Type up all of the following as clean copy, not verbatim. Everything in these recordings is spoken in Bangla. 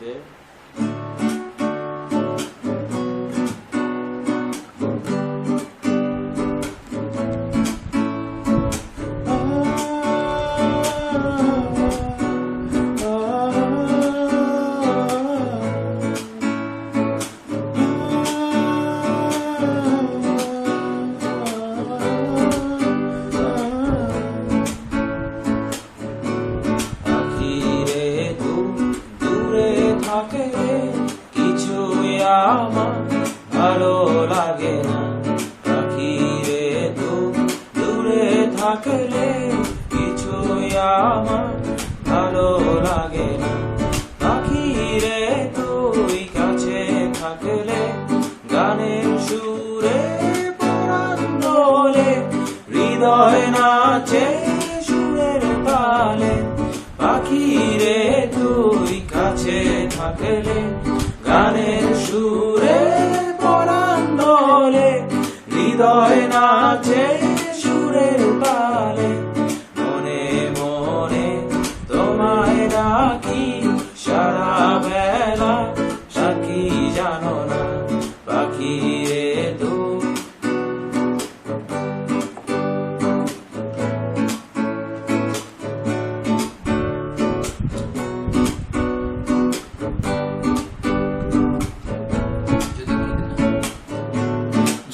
দে কিছুই আমার ভালো লাগে না পাখি রে দূরে থাকলে কিছুই আমার ভালো লাগে না পাখি রে তুই কাছে থাকলে গানের সুরে পরাণ দোলে হৃদয় নাচে সুরের তালে পাখি রে তুই কাছে থাকলে গানের সুরে পরাণ দোলে হৃদয় নাচে সুরের তালে মনে মনে তোমায় ডাকি সারা বেলা সাকি জানো না পাখি রে তুই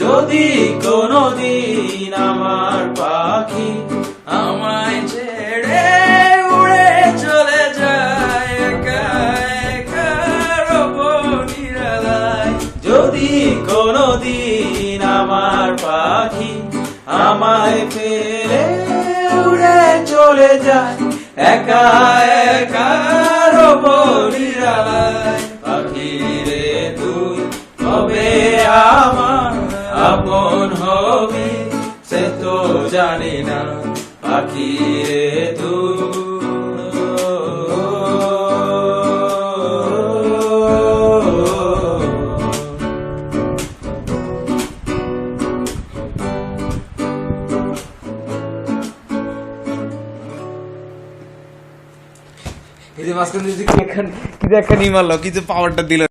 যদি কোনদিন আমার পাখি আমায় ছেড়ে উড়ে চলে যায় একা একা নিরালায় যদি কোনদিন আমার পাখি আমায় ফেলে উড়ে চলে যায় একা একা নিরালায় পাখি রে তুই কবে আমার আপন হবি সে তো জানি না পাখি রে এই যে মাঝখানে কি একটা নিয়ে মারলো, কি যে পাওয়ারটা দিল।